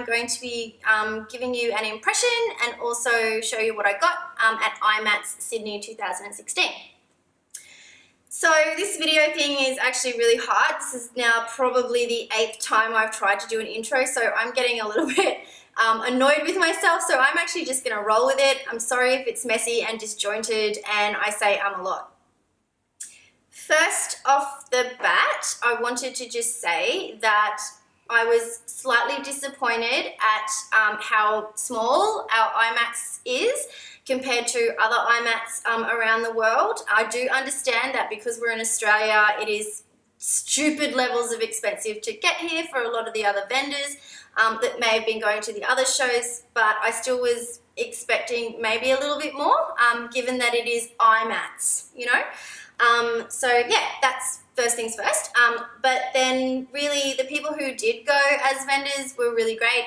I'm going to be giving you an impression and also show you what I got at IMATS Sydney 2016. So this video thing is actually really hard. This is now probably the 8th time I've tried to do an intro, so I'm getting a little bit annoyed with myself, so I'm actually just going to roll with it. I'm sorry if it's messy and disjointed and I say a lot. First off the bat, I wanted to just say that I was slightly disappointed at how small our IMATS is compared to other IMATS around the world. I do understand that because we're in Australia, it is stupid levels of expensive to get here for a lot of the other vendors that may have been going to the other shows, but I still was expecting maybe a little bit more given that it is IMATS, you know. So yeah, that's first things first. But then really the people who did go as vendors were really great.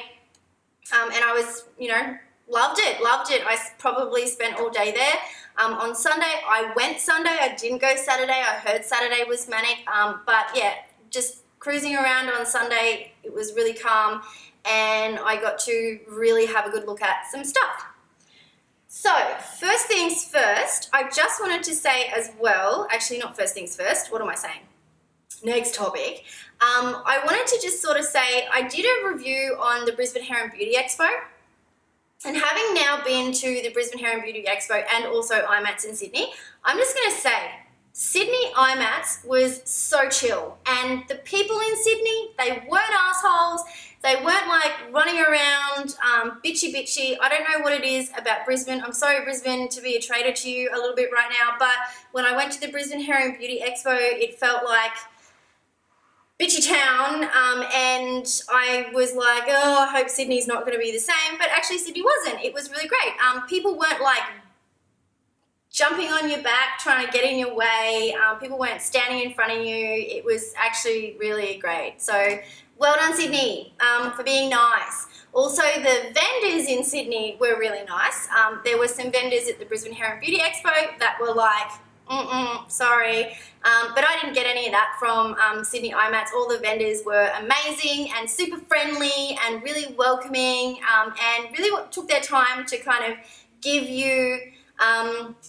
And I was, you know, loved it. I probably spent all day there. On Sunday, I went Sunday. I didn't go Saturday. I heard Saturday was manic. But yeah, just cruising around on Sunday, it was really calm and I got to really have a good look at some stuff. So, first things first, I just wanted to say as well, actually not first things first, what am I saying? Next topic. I wanted to just sort of say, I did a review on the Brisbane Hair and Beauty Expo, and having now been to the Brisbane Hair and Beauty Expo and also IMATS in Sydney, I'm just going to say, Sydney IMATS was so chill, and the people in Sydney, they weren't assholes. They weren't like running around bitchy. I don't know what it is about Brisbane. I'm sorry, Brisbane, to be a traitor to you a little bit right now, but when I went to the Brisbane Hair and Beauty Expo, it felt like bitchy town, and I was like, oh, I hope Sydney's not going to be the same, but actually Sydney wasn't. It was really great. People weren't like jumping on your back, trying to get in your way. People weren't standing in front of you. It was actually really great. So well done, Sydney, for being nice. Also, the vendors in Sydney were really nice. There were some vendors at the Brisbane Hair and Beauty Expo that were like, sorry. But I didn't get any of that from Sydney IMATS. All the vendors were amazing and super friendly and really welcoming, and really took their time to kind of give you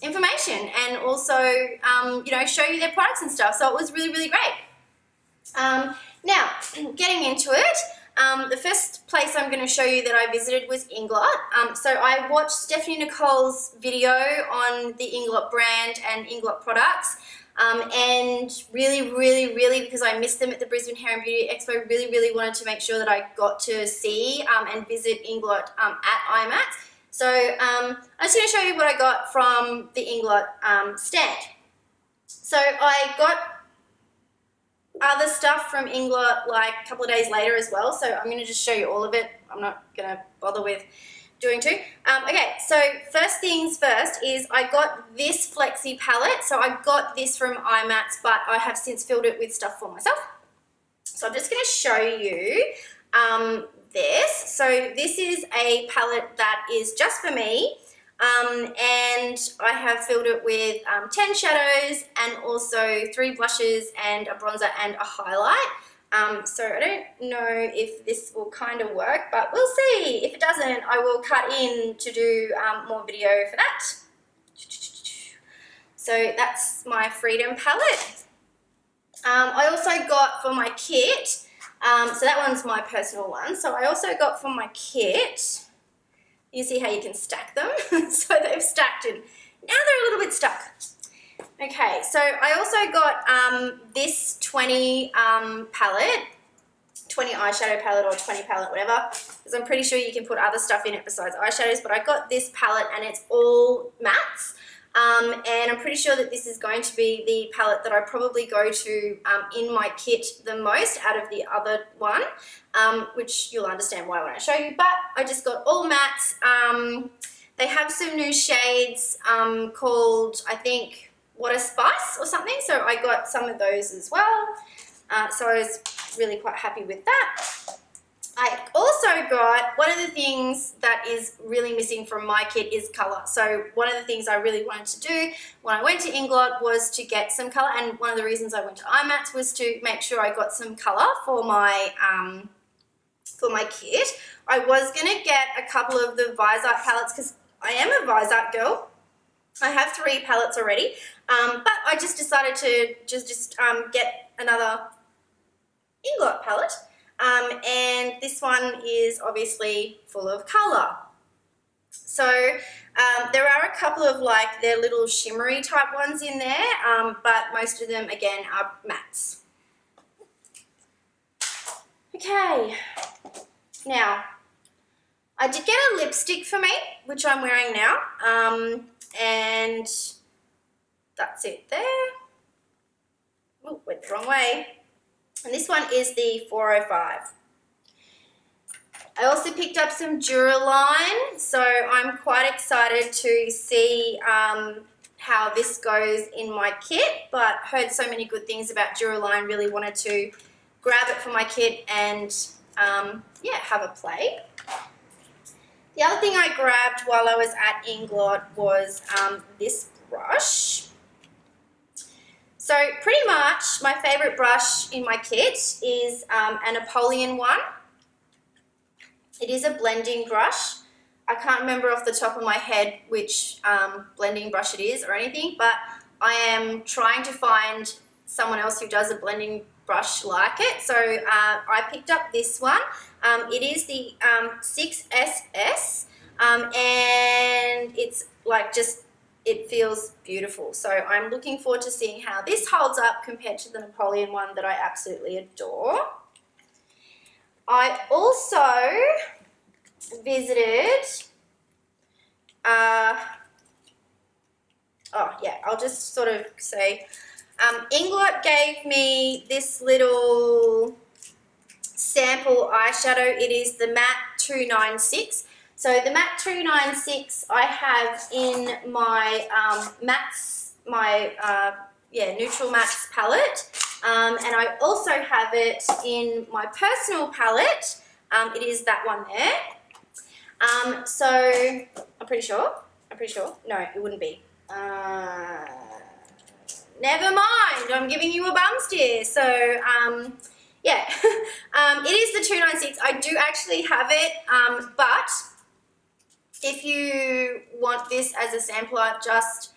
information and also, you know, show you their products and stuff. So it was really, really great. Now, getting into it, the first place I'm going to show you that I visited was Inglot. So I watched Stephanie Nicole's video on the Inglot brand and Inglot products, and really, because I missed them at the Brisbane Hair and Beauty Expo, really wanted to make sure that I got to see and visit Inglot at IMATS. So I'm just going to show you what I got from the Inglot stand. So I got other stuff from Inglot like a couple of days later as well, so I'm going to just show you all of it. I'm not going to bother with doing two. Okay, so first things first is I got this Flexi palette. So I got this from IMATS, but I have since filled it with stuff for myself. So I'm just going to show you this. So this is a palette that is just for me. And I have filled it with 10 shadows and also 3 blushes and a bronzer and a highlight. So I don't know if this will kind of work, but we'll see. If it doesn't, I will cut in to do more video for that. So that's my Freedom palette. I also got for my kit, so that one's my personal one. So I also got for my kit, you see how you can stack them? So they've stacked and now they're a little bit stuck. Okay, so I also got this 20 palette, 20 eyeshadow palette or 20 palette, whatever, because I'm pretty sure you can put other stuff in it besides eyeshadows, but I got this palette and it's all mattes. And I'm pretty sure that this is going to be the palette that I probably go to in my kit the most out of the other one, which you'll understand why when I show you, but I just got all mattes. They have some new shades called, I think, What a Spice or something, so I got some of those as well, so I was really quite happy with that. I also got, one of the things that is really missing from my kit is colour. So one of the things I really wanted to do when I went to Inglot was to get some colour, and one of the reasons I went to IMATS was to make sure I got some colour for my for my kit. I was going to get a couple of the Vise Art palettes because I am a Vise Art girl. I have 3 palettes already, but I just decided to just get another Inglot palette, and this one is obviously full of colour. So there are a couple of like their little shimmery type ones in there, but most of them again are mattes. Okay, now I did get a lipstick for me, which I'm wearing now, and that's it there. Oh, went the wrong way. And this one is the 405. I also picked up some Duraline, so I'm quite excited to see how this goes in my kit, but heard so many good things about Duraline, really wanted to grab it for my kit and yeah, have a play. The other thing I grabbed while I was at Inglot was this brush. So pretty much my favourite brush in my kit is a Napoleon one. It is a blending brush. I can't remember off the top of my head which blending brush it is or anything, but I am trying to find someone else who does a blending brush like it. So I picked up this one. It is the 6SS, and it's like it feels beautiful. So I'm looking forward to seeing how this holds up compared to the Napoleon one that I absolutely adore. I also visited, oh yeah, I'll just sort of say, Inglot gave me this little sample eyeshadow. It is the Matte 296. So the Matte 296 I have in my neutral mattes palette, and I also have it in my personal palette. It is that one there. So I'm pretty sure. No, it wouldn't be. Never mind. I'm giving you a bum steer. So yeah, it is the 296. I do actually have it, but if you want this as a sampler, just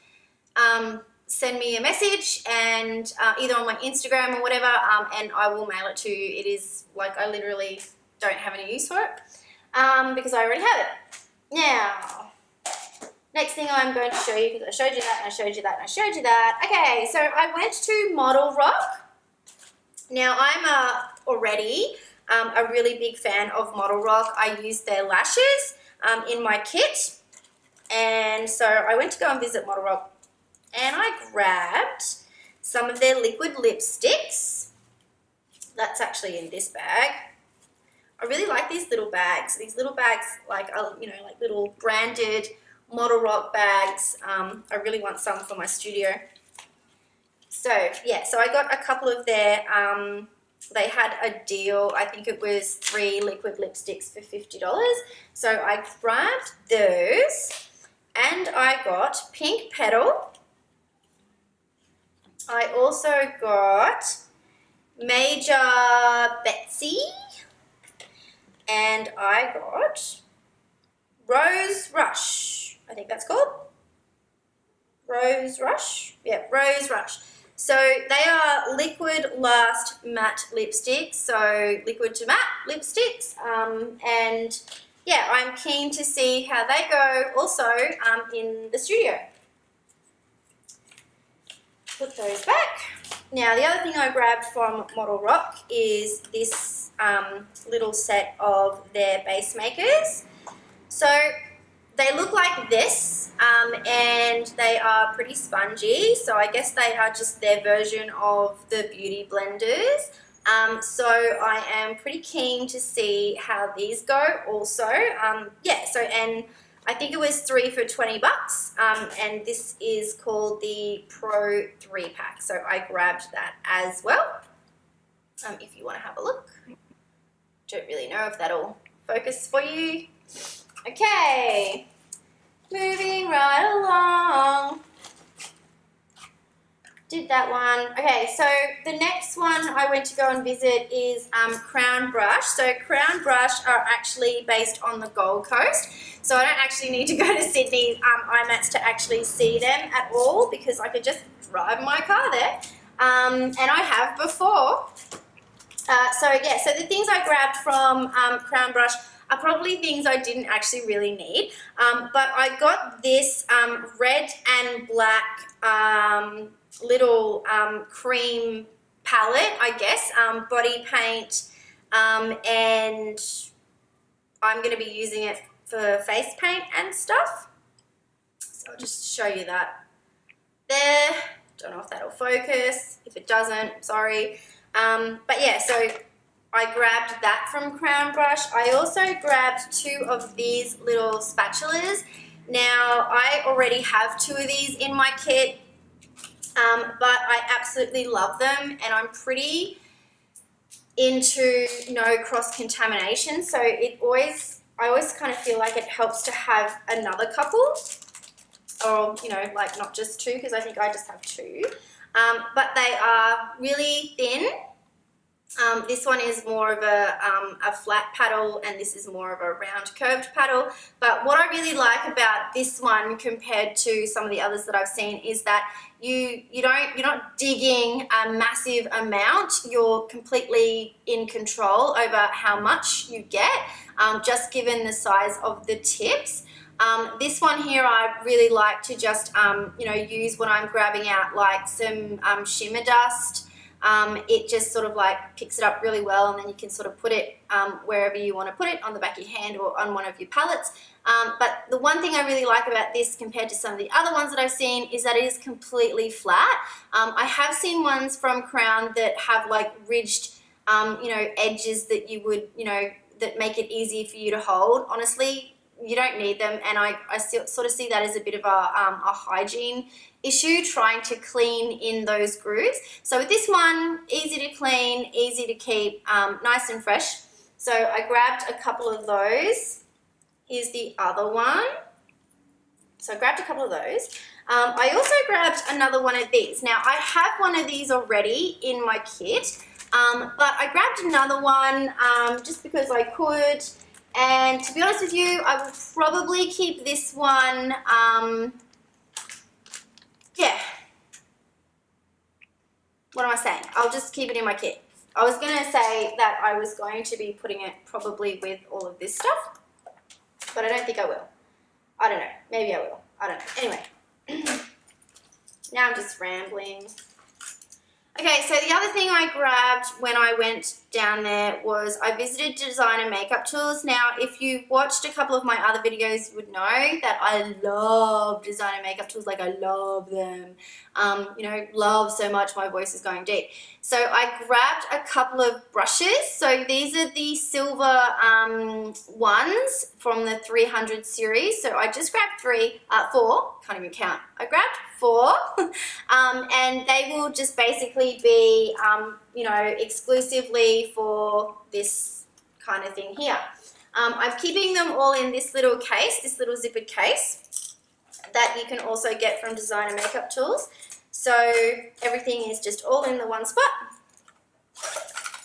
send me a message and either on my Instagram or whatever, and I will mail it to you. It is like I literally don't have any use for it because I already have it. Now, next thing I'm going to show you, because I showed you that and I showed you that and I showed you that. Okay, so I went to ModelRock. Now I'm already a really big fan of ModelRock. I use their lashes in my kit, and so I went to go and visit ModelRock, and I grabbed some of their liquid lipsticks. That's actually in this bag. I really like these little bags. These little bags, like you know, like little branded ModelRock bags. I really want some for my studio. So yeah, so I got a couple of their. They had a deal. I think it was 3 liquid lipsticks for $50. So I grabbed those, and I got Pink Petal. I also got Major Betsy, and I got Rose Rush. I think that's called Rose Rush. Yeah, Rose Rush. So they are liquid last matte lipsticks, so liquid to matte lipsticks, and yeah, I'm keen to see how they go also in the studio. Put those back. Now the other thing I grabbed from ModelRock is this little set of their base makers. So they look like this, and they are pretty spongy, so I guess they are just their version of the beauty blenders. So I am pretty keen to see how these go also. Yeah, so, and I think it was 3 for $20, and this is called the Pro 3-pack, so I grabbed that as well, if you want to have a look. Don't really know if that'll focus for you. Okay, moving right along. did that one. Okay, so the next one I went to go and visit is Crown Brush. So Crown Brush are actually based on the Gold Coast. So I don't actually need to go to Sydney IMATS to actually see them at all because I could just drive my car there. And I have before. So yeah, so the things I grabbed from Crown Brush are probably things I didn't actually really need. But I got this red and black little cream palette, I guess, body paint, and I'm going to be using it for face paint and stuff. So I'll just show you that there. Don't know if that'll focus. If it doesn't, sorry. But yeah, so I grabbed that from Crown Brush. I also grabbed 2 of these little spatulas. Now, I already have 2 of these in my kit, but I absolutely love them, and I'm pretty into no cross-contamination, so I always kind of feel like it helps to have another couple, or, you know, like not just 2, because I think I just have 2. But they are really thin. This one is more of a flat paddle, and this is more of a round curved paddle. But what I really like about this one compared to some of the others that I've seen is that you're not digging a massive amount. You're completely in control over how much you get, just given the size of the tips. This one here I really like to just use when I'm grabbing out like some shimmer dust. It just sort of like picks it up really well, and then you can sort of put it wherever you want to put it, on the back of your hand or on one of your palettes. But the one thing I really like about this compared to some of the other ones that I've seen is that it is completely flat. I have seen ones from Crown that have like ridged edges that you would, that make it easy for you to hold. Honestly, you don't need them, and I sort of see that as a bit of a hygiene issue, trying to clean in those grooves. So with this one, easy to clean, easy to keep, nice and fresh. So I grabbed a couple of those. Here's the other one. So I grabbed a couple of those. I also grabbed another one of these. Now I have one of these already in my kit, but I grabbed another one just because I could. And to be honest with you, I will probably keep this one, yeah. What am I saying? I'll just keep it in my kit. I was going to say that I was going to be putting it probably with all of this stuff, but I don't think I will. I don't know. Maybe I will. I don't know. Anyway, now I'm just rambling. Okay, so the other thing I grabbed when I went down there was I visited Designer Makeup Tools. Now, if you watched a couple of my other videos, you would know that I love Designer Makeup Tools. Like, I love them. Love so much, my voice is going deep. So I grabbed a couple of brushes. So these are the silver ones from the 300 series. So I just grabbed 4, can't even count. I grabbed 4, and they will just basically be, exclusively for this kind of thing here. I'm keeping them all in this little case, this little zippered case that you can also get from Designer Makeup Tools. So everything is just all in the one spot.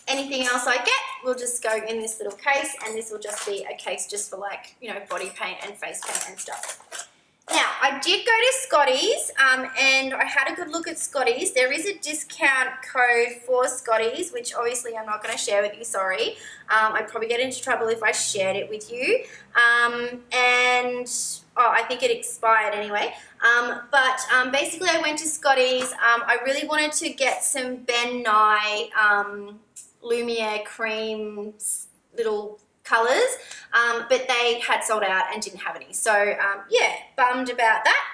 Anything else I get will just go in this little case, and this will just be a case just for like, body paint and face paint and stuff. Now, I did go to Scotty's, and I had a good look at Scotty's. There is a discount code for Scotty's, which obviously I'm not going to share with you, sorry. I'd probably get into trouble if I shared it with you. I think it expired anyway. Basically I went to Scotty's. I really wanted to get some Ben Nye Lumiere cream little colours, but they had sold out and didn't have any. So, yeah, bummed about that,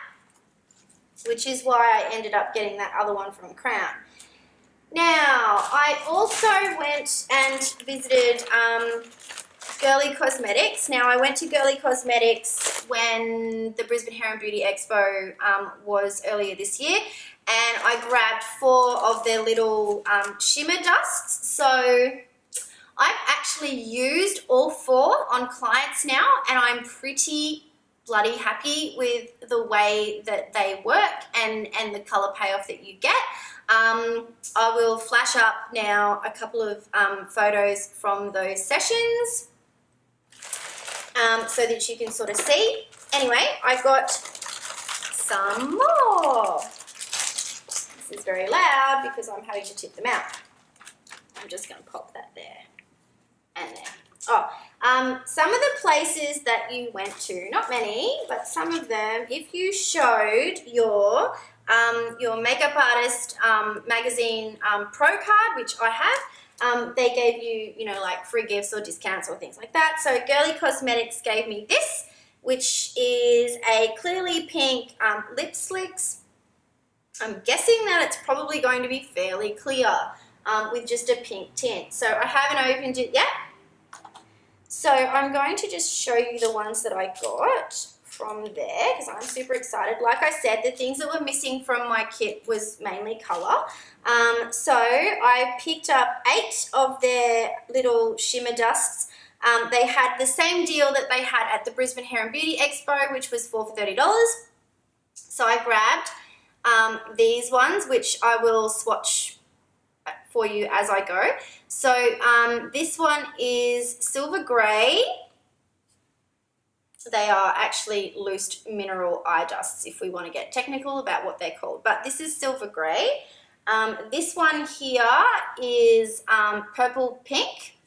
which is why I ended up getting that other one from Crown. Now, I also went and visited Girlee Cosmetics. Now, I went to Girlee Cosmetics when the Brisbane Hair and Beauty Expo was earlier this year, and I grabbed 4 of their little shimmer dusts. So I've actually used all 4 on clients now, and I'm pretty bloody happy with the way that they work and the color payoff that you get. I will flash up now a couple of photos from those sessions so that you can sort of see. Anyway, I got some more. This is very loud because I'm having to tip them out. I'm just going to pop that there and there. Oh, some of the places that you went to, not many, but some of them, if you showed your makeup artist magazine pro card, which I have, they gave you, you know, like free gifts or discounts or things like that. So Girlee Cosmetics gave me this, which is a clearly pink lip slicks. I'm guessing that it's probably going to be fairly clear with just a pink tint. So I haven't opened it yet. So I'm going to just show you the ones that I got from there because I'm super excited. Like I said, the things that were missing from my kit was mainly colour. So I picked up 8 of their little shimmer dusts. They had the same deal that they had at the Brisbane Hair and Beauty Expo, which was 4 for $30. So I grabbed these ones, which I will swatch for you as I go. So this one is silver grey. They are actually loose mineral eye dusts if we want to get technical about what they're called, but this is silver grey. This one here is purple pink.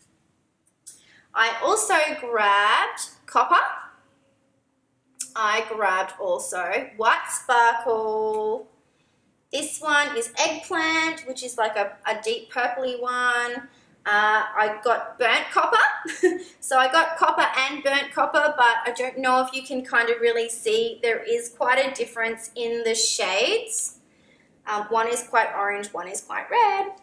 I also grabbed copper. I grabbed also white sparkle. This one is eggplant, which is like a deep purpley one. I got burnt copper. So I got copper and burnt copper, but I don't know if you can kind of really see. There is quite a difference in the shades. One is quite orange, one is quite red.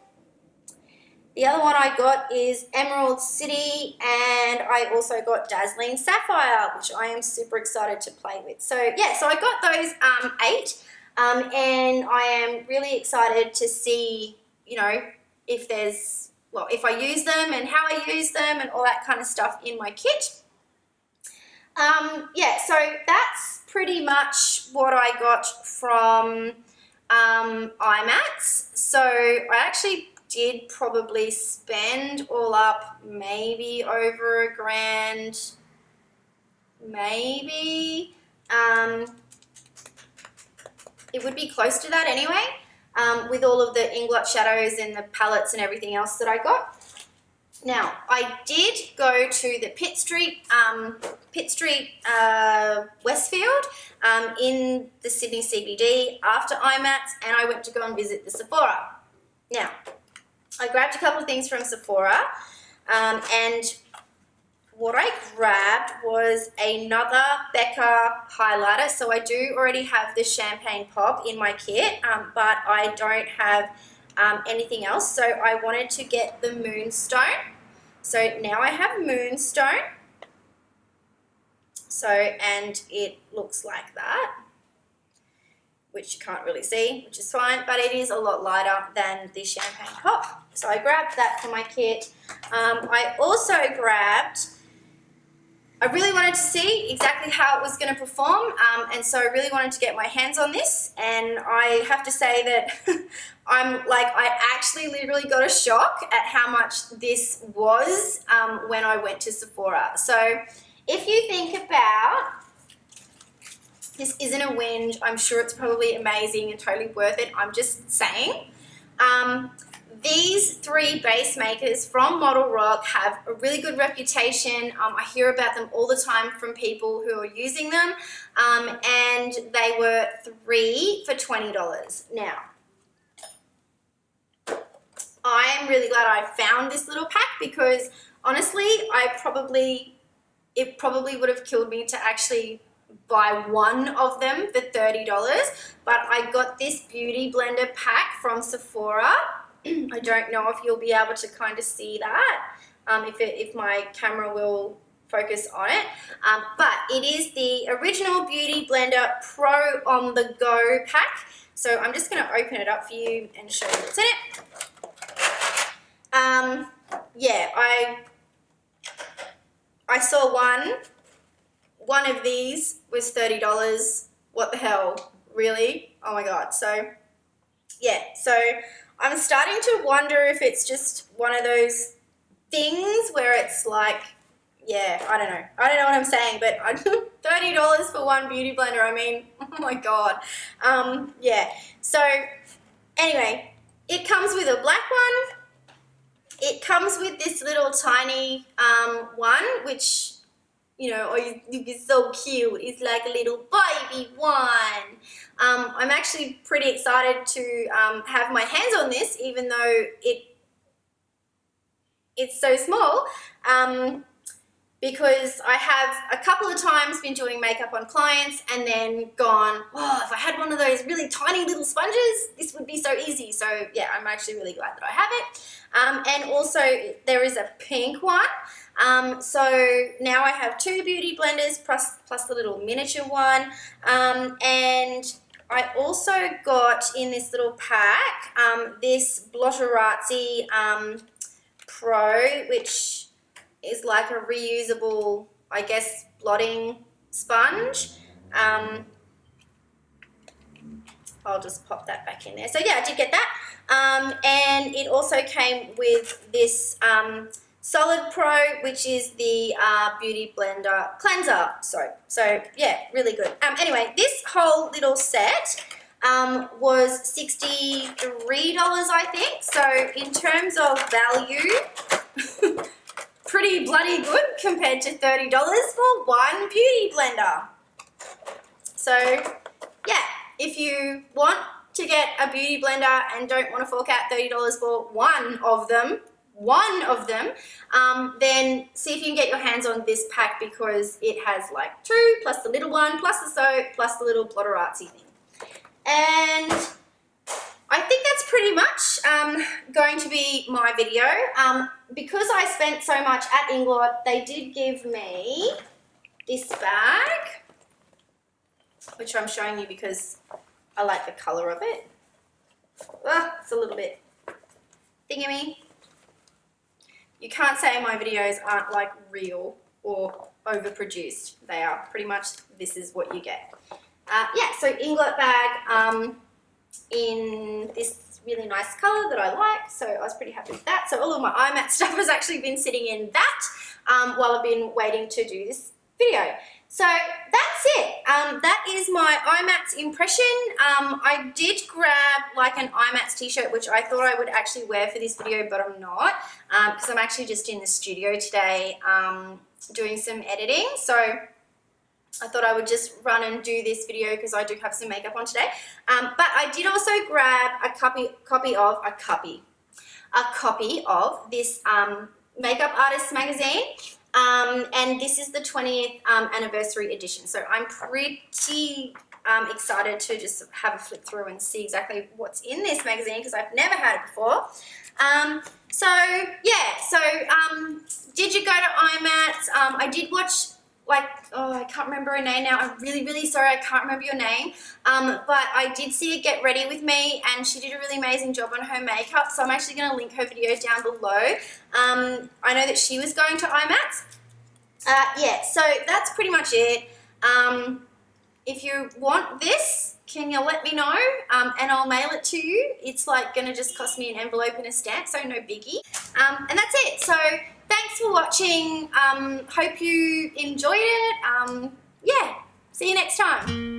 The other one I got is Emerald City, and I also got Dazzling Sapphire, which I am super excited to play with. So yeah, so I got those 8. And I am really excited to see, you know, if there's, well, if I use them and how I use them and all that kind of stuff in my kit. Yeah, so that's pretty much what I got from IMATS. So I actually did probably spend all up maybe over $1,000, maybe. It would be close to that anyway, with all of the Inglot shadows and the palettes and everything else that I got. Now, I did go to the Pitt Street Westfield in the Sydney CBD after IMATS, and I went to go and visit the Sephora. Now, I grabbed a couple of things from Sephora, and what I grabbed was another Becca highlighter. So I do already have the Champagne Pop in my kit, but I don't have anything else. So I wanted to get the Moonstone. So now I have Moonstone. So, and it looks like that, which you can't really see, which is fine, but it is a lot lighter than the Champagne Pop. So I grabbed that for my kit. I also grabbed, I really wanted to see exactly how it was going to perform, and so I really wanted to get my hands on this, and I have to say that I actually literally got a shock at how much this was when I went to Sephora. So if you think about, this isn't a whinge, I'm sure it's probably amazing and totally worth it, I'm just saying. These 3 base makers from ModelRock have a really good reputation. I hear about them all the time from people who are using them, and they were 3 for $20. Now, I am really glad I found this little pack because honestly, it probably would have killed me to actually buy one of them for $30, but I got this beauty blender pack from Sephora. I don't know if you'll be able to kind of see that, if my camera will focus on it, but it is the original Beauty Blender Pro on the Go pack. So I'm just going to open it up for you and show you what's in it. Yeah, I saw one one of these was $30. What the hell? Really? Oh my God. So yeah, so I'm starting to wonder if it's just one of those things where it's like, yeah, I don't know what I'm saying, but $30 for one beauty blender. I mean, oh my God. Yeah, so anyway, it comes with a black one. It comes with this little tiny one, which, you know, oh, you think is so cute. It's like a little baby one. I'm actually pretty excited to have my hands on this, even though it's so small, because I have a couple of times been doing makeup on clients and then gone, oh, if I had one of those really tiny little sponges, this would be so easy. So yeah, I'm actually really glad that I have it. And also there is a pink one. So now I have two beauty blenders plus the little miniature one. And I also got in this little pack this ModelRock Pro, which is like a reusable, I guess, blotting sponge. I'll just pop that back in there. So yeah, I did get that. And it also came with this Solid Pro, which is the Beauty Blender Cleanser. So yeah, really good. Anyway, this whole little set was $63, I think. So in terms of value, pretty bloody good compared to $30 for one beauty blender. So yeah, if you want to get a beauty blender and don't want to fork out $30 for one of them, then see if you can get your hands on this pack, because it has like two, plus the little one, plus the soap, plus the little ModelRock thing. And I think that's pretty much going to be my video. Because I spent so much at Inglot, they did give me this bag, which I'm showing you because I like the colour of it. It's a little bit thingamy. You can't say my videos aren't like real or overproduced. They are pretty much, this is what you get. Yeah, so Inglot bag in this really nice colour that I like, so I was pretty happy with that. So all of my IMATS stuff has actually been sitting in that while I've been waiting to do this video. So that's it. That is my IMATS impression. I did grab like an IMATS t-shirt, which I thought I would actually wear for this video, but I'm not, because I'm actually just in the studio today doing some editing. So I thought I would just run and do this video because I do have some makeup on today. But I did also grab a copy of this Makeup Artists magazine. And this is the 20th anniversary edition. So I'm pretty excited to just have a flip through and see exactly what's in this magazine, because I've never had it before. So yeah, did you go to IMATS? I did watch, like, oh, I can't remember her name now. I'm really, really sorry, I can't remember your name. But I did see her Get Ready With Me, and she did a really amazing job on her makeup. So I'm actually going to link her videos down below. I know that she was going to IMATS. Yeah, so that's pretty much it. If you want this, can you let me know? And I'll mail it to you. It's like going to just cost me an envelope and a stamp, so no biggie. And that's it. So thanks for watching. Hope you enjoyed it. Yeah, see you next time.